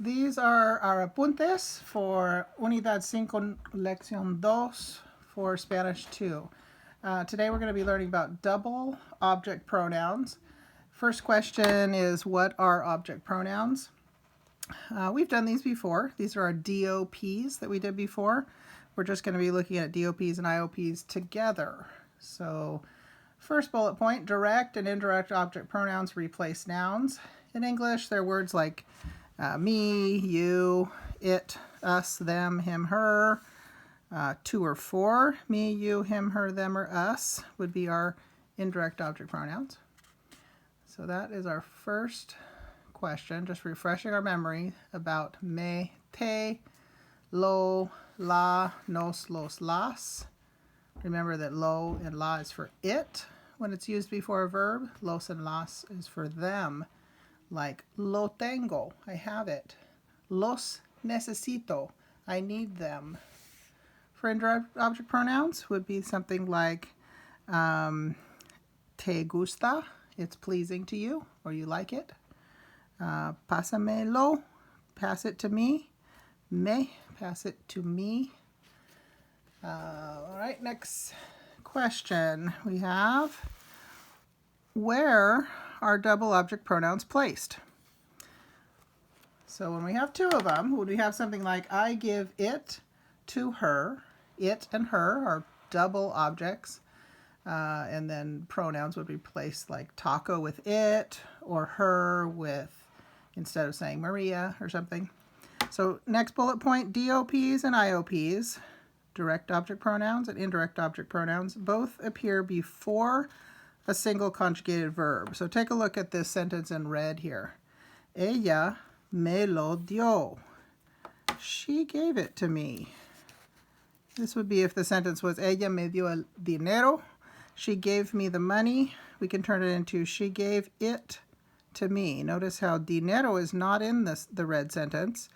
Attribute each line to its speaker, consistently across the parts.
Speaker 1: these are our apuntes for Unidad 5, Lección 2 for Spanish 2. Today we're going to be learning about double object pronouns. First question is, what are object pronouns? We've done these before. These are our DOPs that we did before. We're just going to be looking at DOPs and IOPs together. So first bullet point, direct and indirect object pronouns replace nouns. In English, they're words like me, you, it, us, them, him, her. 2 or 4, me, you, him, her, them, or us would be our indirect object pronouns. So that is our first question, just refreshing our memory about me, te, lo, la, nos, los, las. Remember that lo and la is for it when it's used before a verb. Los and las is for them, like lo tengo, I have it. Los necesito, I need them. For indirect object pronouns would be something like te gusta, it's pleasing to you or you like it. Pásamelo, pass it to me. Me, pass it to me. All right, next question we have, where are double object pronouns placed? So when we have 2 of them, would we have something like I give it to her? It and her are double objects, and then pronouns would be placed like taco with it, or her with, instead of saying Maria or something. So next bullet point, DOPs and IOPs, direct object pronouns and indirect object pronouns, both appear before a single conjugated verb. So take a look at this sentence in red here. Ella me lo dio. She gave it to me. This would be if the sentence was ella me dio el dinero. She gave me the money. We can turn it into she gave it to me. Notice how dinero is not in the red sentence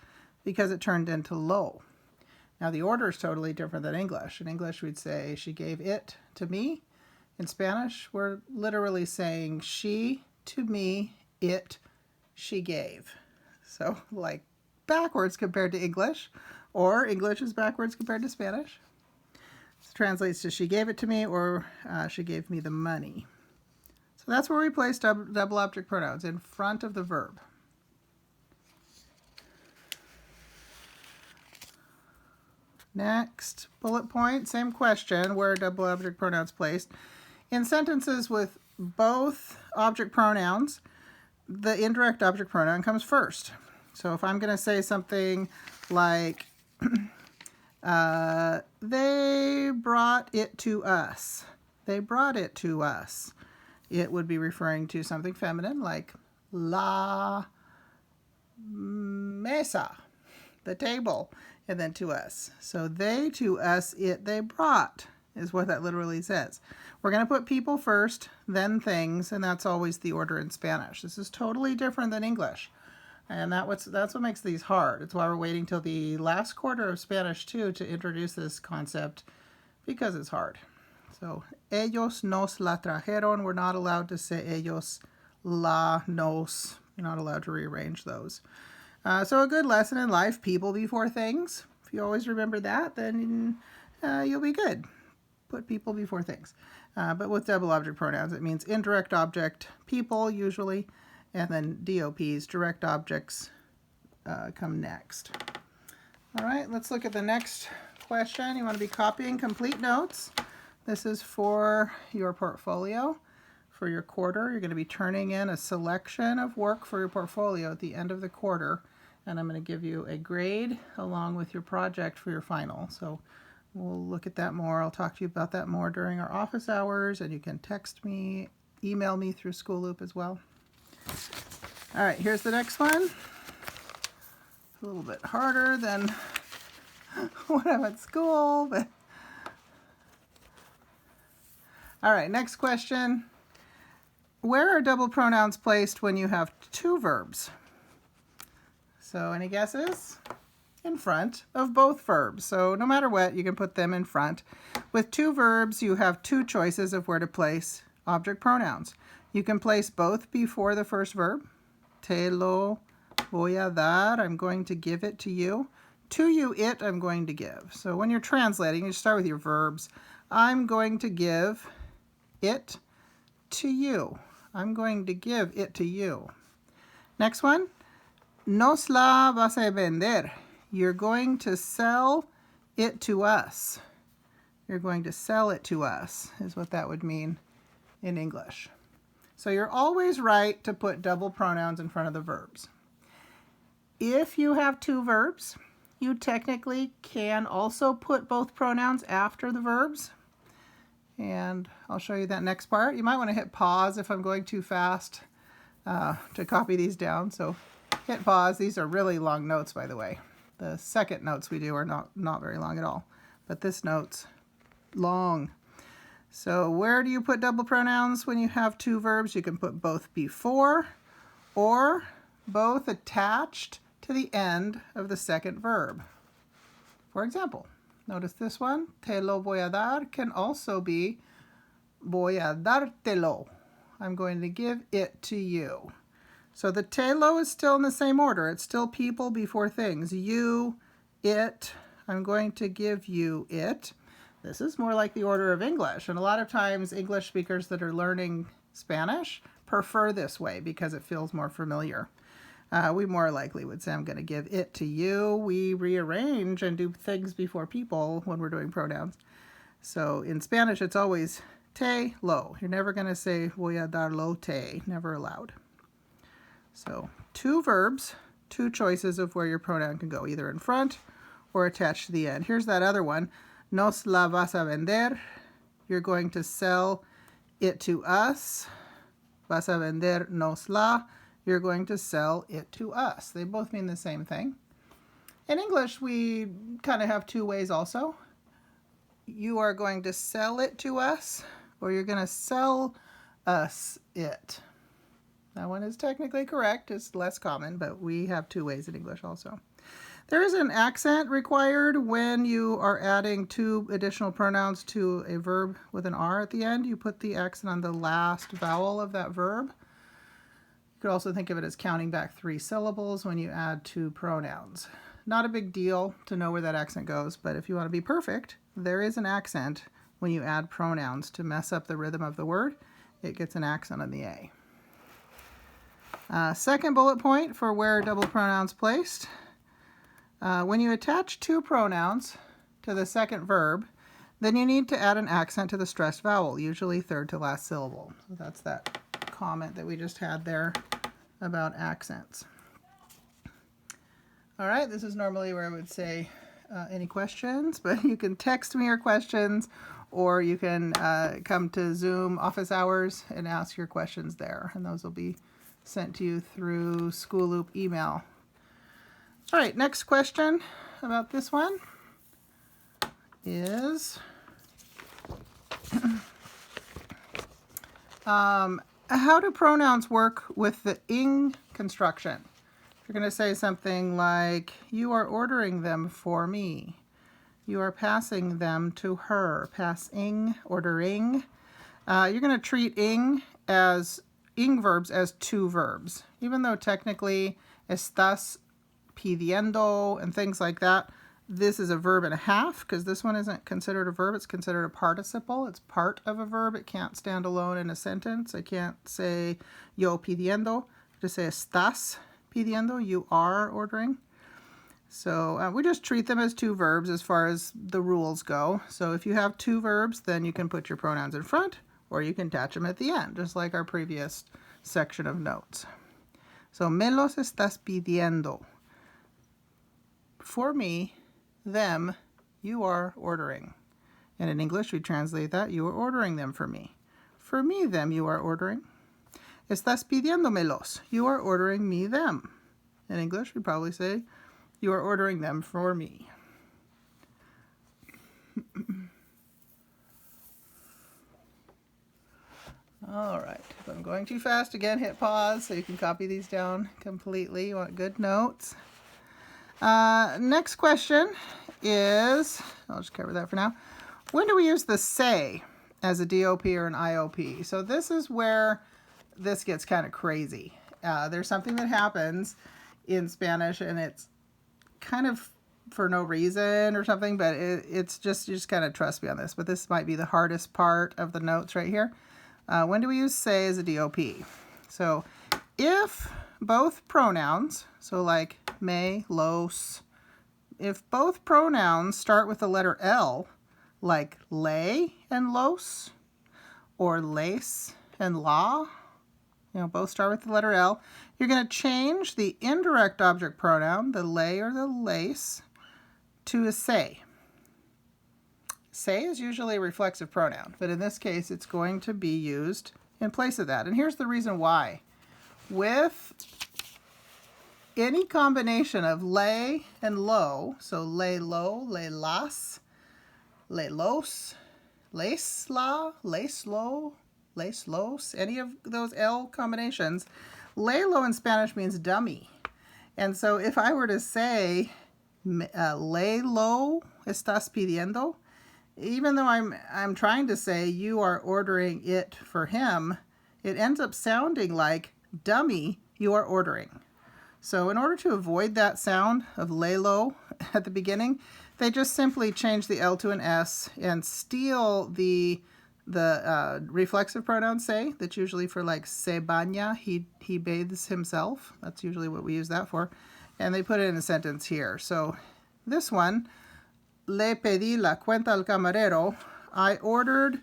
Speaker 1: because it turned into lo. Now the order is totally different than English. In English we'd say she gave it to me. In Spanish we're literally saying she to me, it she gave. So like backwards compared to English, or English is backwards compared to Spanish. This translates to she gave it to me, or she gave me the money. So that's where we place double object pronouns, in front of the verb. Next bullet point, same question, where are double object pronouns placed? In sentences with both object pronouns, the indirect object pronoun comes first. So if I'm going to say something like, they brought it to us. They brought it to us. It would be referring to something feminine like la mesa, the table, and then to us. So they to us, it they brought is what that literally says. We're going to put people first, then things, and that's always the order in Spanish. This is totally different than English. And that's what makes these hard. It's why we're waiting till the last quarter of Spanish 2 to introduce this concept, because it's hard. So, ellos nos la trajeron. We're not allowed to say ellos la nos. You're not allowed to rearrange those. So a good lesson in life, people before things. If you always remember that, then you'll be good. Put people before things. But with double object pronouns, it means indirect object, people usually, and then DOPs, direct objects, come next. All right, let's look at the next question. You want to be copying complete notes. This is for your portfolio. For your quarter, you're going to be turning in a selection of work for your portfolio at the end of the quarter, and I'm going to give you a grade along with your project for your final. So we'll look at that more. I'll talk to you about that more during our office hours, and you can text me, email me through School Loop as well. All right, here's the next one. A little bit harder than when I'm at school, but all right, next question. Where are double pronouns placed when you have 2 verbs? So any guesses? In front of both verbs. So no matter what, you can put them in front. With 2 verbs, you have 2 choices of where to place object pronouns. You can place both before the first verb. Te lo Voy a dar, I'm going to give it to you. To you, it, I'm going to give. So when you're translating, you start with your verbs. I'm going to give it to you. I'm going to give it to you. Next one. Nos la vas a vender. You're going to sell it to us. You're going to sell it to us, is what that would mean in English. So you're always right to put double pronouns in front of the verbs. If you have two verbs, you technically can also put both pronouns after the verbs. And I'll show you that next part. You might want to hit pause if I'm going too fast to copy these down. So hit pause. These are really long notes, by the way. The second notes we do are not very long at all. But this note's long. So where do you put double pronouns when you have two verbs? You can put both before or both attached to the end of the second verb. For example, notice this one, te lo voy a dar, can also be voy a dártelo. I'm going to give it to you. So the te lo is still in the same order. It's still people before things. You, it, I'm going to give you it. This is more like the order of English. And a lot of times English speakers that are learning Spanish prefer this way because it feels more familiar. We more likely would say, I'm going to give it to you. We rearrange and do things before people when we're doing pronouns. So in Spanish, it's always te, lo. You're never going to say voy a darlo te. Never allowed. So two verbs, two choices of where your pronoun can go, either in front or attached to the end. Here's that other one. Nos la vas a vender. You're going to sell it to us. Vas a vender nos la. You're going to sell it to us. They both mean the same thing. In English, we kind of have two ways also. You are going to sell it to us, or you're going to sell us it. That one is technically correct. It's less common, but we have two ways in English also. There is an accent required when you are adding two additional pronouns to a verb with an R at the end. You put the accent on the last vowel of that verb. You could also think of it as counting back 3 syllables when you add two pronouns. Not a big deal to know where that accent goes, but if you want to be perfect, there is an accent when you add pronouns to mess up the rhythm of the word. It gets an accent on the A. Second bullet point for where double pronouns placed. When you attach two pronouns to the second verb, then you need to add an accent to the stressed vowel, usually third to last syllable. So that's that comment that we just had there about accents. All right, this is normally where I would say any questions, but you can text me your questions, or you can come to Zoom office hours and ask your questions there, and those will be sent to you through School Loop email. All right, next question about this one is how do pronouns work with the ing construction? You're going to say something like, you are ordering them for me. You are passing them to her. Passing, ordering. You're going to treat ing verbs as two verbs. Even though technically estás pidiendo and things like that, this is a verb and a half, because this one isn't considered a verb. It's considered a participle. It's part of a verb. It can't stand alone in a sentence. I can't say yo pidiendo. Just say estás pidiendo. You are ordering. So we just treat them as two verbs as far as the rules go. So if you have two verbs, then you can put your pronouns in front, or you can attach them at the end, just like our previous section of notes. So me los estás pidiendo. For me, them, you are ordering. And in English, we translate that, you are ordering them for me. For me, them, you are ordering. Estás pidiéndomelos. You are ordering me them. In English, we probably say, you are ordering them for me. All right, if I'm going too fast, again, hit pause so you can copy these down completely. You want good notes. Next question is, I'll just cover that for now. When do we use the say as a DOP or an IOP? So this is where this gets kind of crazy. There's something that happens in Spanish, and it's kind of for no reason or something, but it's just, you just kind of trust me on this. But this might be the hardest part of the notes right here. When do we use say as a DOP? So if both pronouns, so like me, los, if both pronouns start with the letter L, like le and los, or les and la, both start with the letter L, you're going to change the indirect object pronoun, the le or the lace, to a say. Say is usually a reflexive pronoun, but in this case it's going to be used in place of that. And here's the reason why. With any combination of le and lo, so le lo, le las, le los, les la, les lo, les los, any of those L combinations, le lo in Spanish means dummy. And so if I were to say, le lo estás pidiendo, even though I'm trying to say you are ordering it for him, it ends up sounding like dummy, you are ordering. So in order to avoid that sound of le lo at the beginning, they just simply change the L to an S and steal the reflexive pronoun say. That's usually for like se baña, he bathes himself. That's usually what we use that for. And they put it in a sentence here. So this one, le pedí la cuenta al camarero. I ordered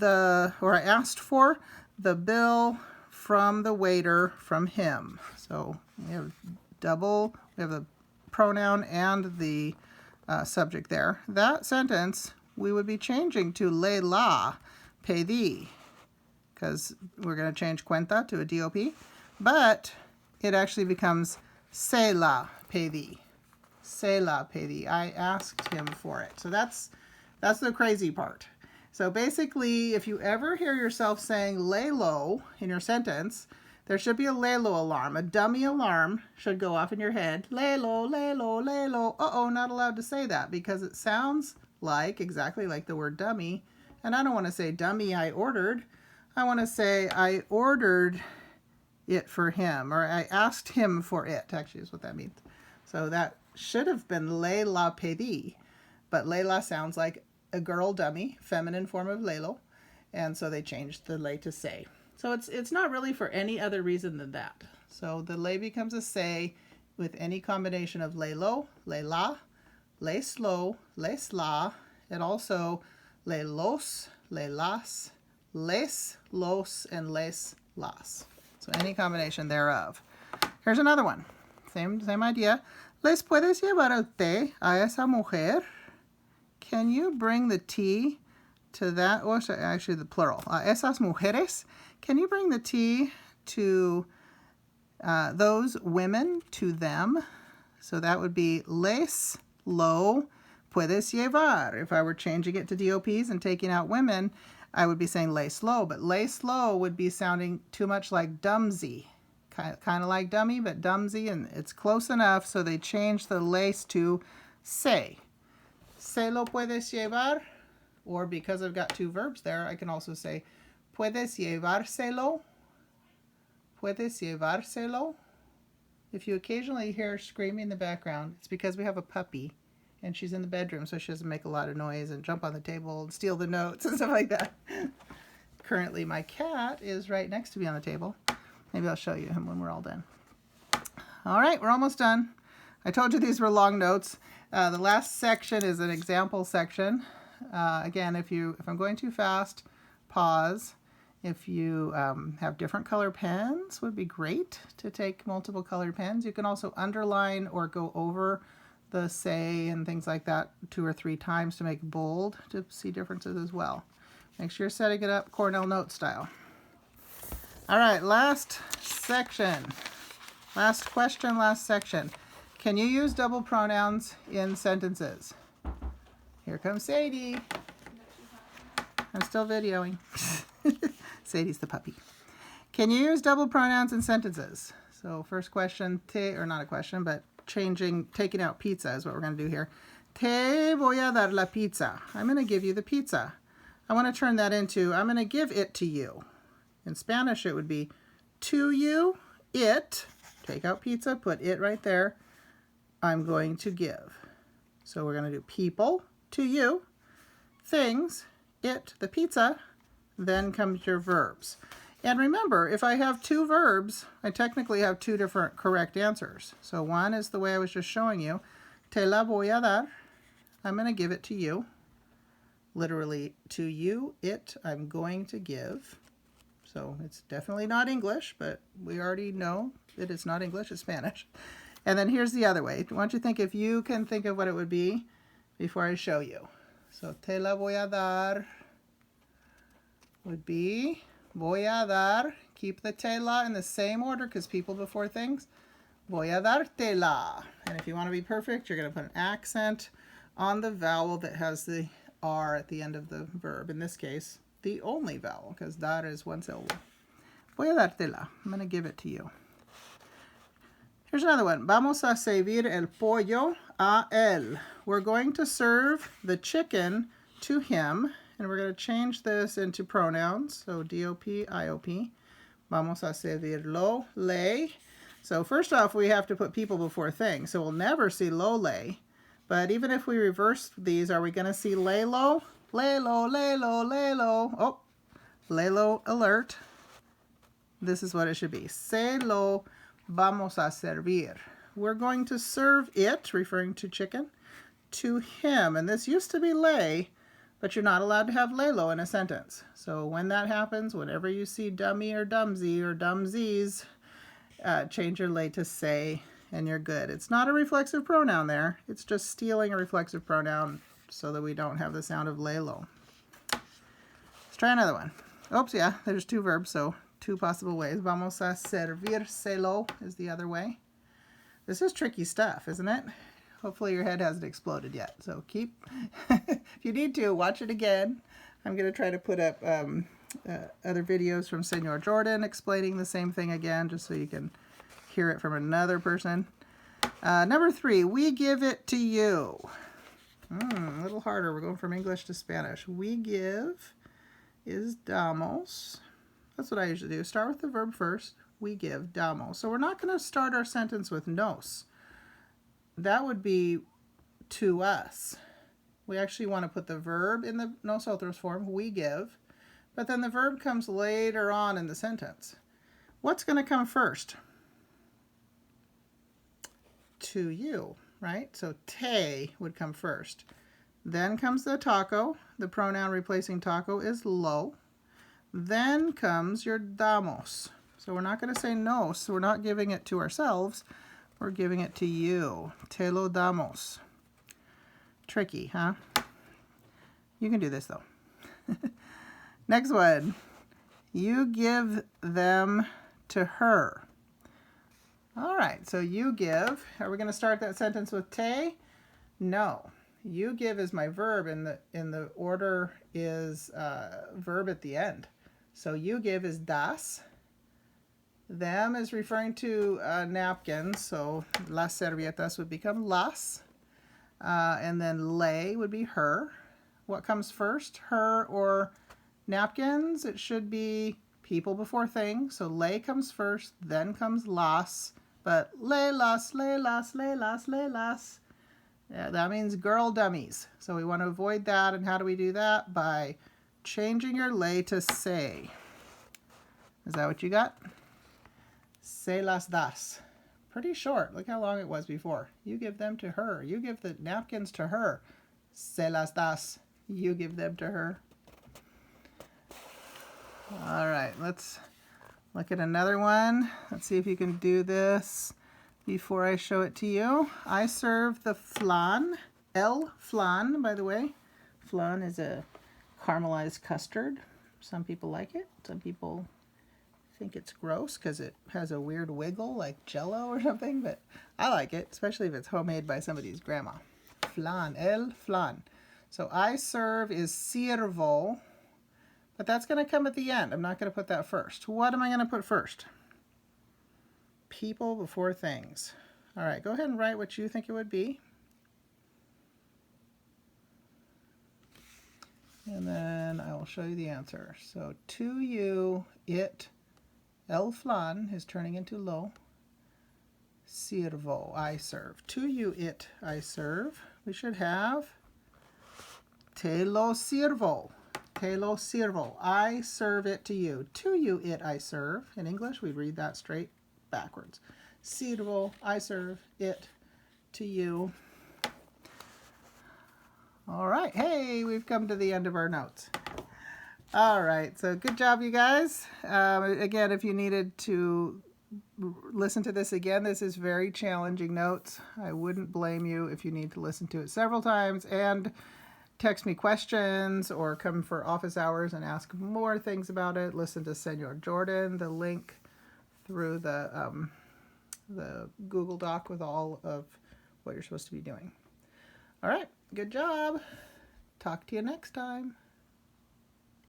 Speaker 1: I asked for the bill from the waiter from him. So we have we have the pronoun and the subject there. That sentence we would be changing to le la pedí, because we're going to change cuenta to a DOP, but it actually becomes se la pedí. Se la pedí. I asked him for it. So that's the crazy part. So basically, if you ever hear yourself saying le lo in your sentence, there should be a le lo alarm. A dummy alarm should go off in your head. Le lo, le lo, le lo. Uh-oh, not allowed to say that because it sounds exactly like the word dummy. And I don't want to say dummy I ordered. I want to say I ordered it for him, or I asked him for it, actually is what that means. So that should have been le la pedí, but le la sounds like a girl dummy, feminine form of lelo, and so they changed the le to say. So it's not really for any other reason than that. So the le becomes a say with any combination of le lo, le la, les lo, les la, and also le los, le las, les los, and les las. So any combination thereof. Here's another one. Same idea. ¿Les puedes llevar el té a esa mujer? Can you bring the tea to that? Or actually the plural. Esas mujeres. Can you bring the tea to those women, to them? So that would be les lo puedes llevar. If I were changing it to DOPs and taking out women, I would be saying les lo. But les lo would be sounding too much like dumsy. Kind of like dummy, but dumsy, and it's close enough, so they changed the les to say. Se lo puedes llevar, or because I've got two verbs there, I can also say puedes llevárselo. Puedes llevárselo. If you occasionally hear screaming in the background, it's because we have a puppy, and she's in the bedroom, so she doesn't make a lot of noise and jump on the table and steal the notes and stuff like that. Currently, my cat is right next to me on the table. Maybe I'll show you him when we're all done. All right, we're almost done. I told you these were long notes. The last section is an example section. Again, if I'm going too fast, pause. If you have different color pens, would be great to take multiple colored pens. You can also underline or go over the say and things like that 2 or 3 times to make bold to see differences as well. Make sure you're setting it up Cornell note style. All right, last section. Last question, last section. Can you use double pronouns in sentences? Here comes Sadie. I'm still videoing. Sadie's the puppy. Can you use double pronouns in sentences? So first question, or not a question, but taking out pizza is what we're going to do here. Te voy a dar la pizza. I'm going to give you the pizza. I want to turn that into, I'm going to give it to you. In Spanish, it would be to you, it, take out pizza, put it right there. I'm going to give. So we're going to do people, to you, things, it, the pizza, then comes your verbs. And remember, if I have two verbs, I technically have two different correct answers. So one is the way I was just showing you. Te la voy a dar. I'm going to give it to you. Literally, to you, it, I'm going to give. So it's definitely not English, but we already know that it's not English, it's Spanish. And then here's the other way. Why don't you think if you can think of what it would be before I show you. So te la voy a dar would be voy a dar. Keep the te la in the same order because people before things. Voy a darte la. And if you want to be perfect, you're going to put an accent on the vowel that has the R at the end of the verb. In this case, the only vowel, because dar is one syllable. Voy a darte la. I'm going to give it to you. Here's another one. Vamos a servir el pollo a él. We're going to serve the chicken to him. And we're going to change this into pronouns. So D-O-P, I-O-P. Vamos a servirlo, le. So first off, we have to put people before things. So we'll never see lo, le. But even if we reverse these, are we going to see lelo? Lelo, lelo, lelo. Oh, lelo alert. This is what it should be. Se lo vamos a servir. We're going to serve it, referring to chicken, to him. And this used to be le, but you're not allowed to have lelo in a sentence. So when that happens, whenever you see dummy or dumsy or dumsies, change your le to say, and you're good. It's not a reflexive pronoun there. It's just stealing a reflexive pronoun so that we don't have the sound of lelo. Let's try another one. Oops, yeah, there's two verbs, so two possible ways. Vamos a servírselo is the other way. This is tricky stuff, isn't it? Hopefully your head hasn't exploded yet. So keep, if you need to, watch it again. I'm going to try to put up other videos from Senor Jordan explaining the same thing again, just so you can hear it from another person. Number 3, we give it to you. A little harder. We're going from English to Spanish. We give is damos. That's what I usually do. Start with the verb first. We give, damos. So we're not going to start our sentence with nos. That would be to us. We actually want to put the verb in the nosotros form, we give, but then the verb comes later on in the sentence. What's going to come first? To you, right? So te would come first. Then comes the taco. The pronoun replacing taco is lo. Then comes your damos. So we're not going to say nos. We're not giving it to ourselves. We're giving it to you. Te lo damos. Tricky, huh? You can do this, though. Next one. You give them to her. All right, so you give. Are we going to start that sentence with te? No. You give is my verb, and the order is verb at the end. So you give is das. Them is referring to napkins, so las servilletas would become las. And then le would be her. What comes first, her or napkins? It should be people before things. So le comes first, then comes las. But le las, le las, le las, le las. Yeah, that means girl dummies. So we want to avoid that. And how do we do that? By changing your le to say. Is that what you got? Se las das. Pretty short. Look how long it was before. You give them to her. You give the napkins to her. Se las das. You give them to her. All right, let's look at another one. Let's see if you can do this before I show it to you. I serve the flan. El flan, by the way. Flan is a caramelized custard. Some people like it. Some people think it's gross because it has a weird wiggle like Jello or something, but I like it, especially if it's homemade by somebody's grandma. Flan, el flan. So I serve is sirvo, but that's going to come at the end. I'm not going to put that first. What am I going to put first? People before things. All right, go ahead and write what you think it would be. And then I will show you the answer. So to you, it, el flan is turning into lo. sirvo, I serve. To you it I serve. We should have te lo sirvo. Te lo sirvo. I serve it to you. To you it I serve. In English, we read that straight backwards. Sirvo, I serve it to you. All right. Hey, we've come to the end of our notes. All right. So good job, you guys. Again, if you needed to listen to this again, this is very challenging notes. I wouldn't blame you if you need to listen to it several times and text me questions or come for office hours and ask more things about it. Listen to Senor Jordan, the link through the Google Doc with all of what you're supposed to be doing. All right, good job. Talk to you next time.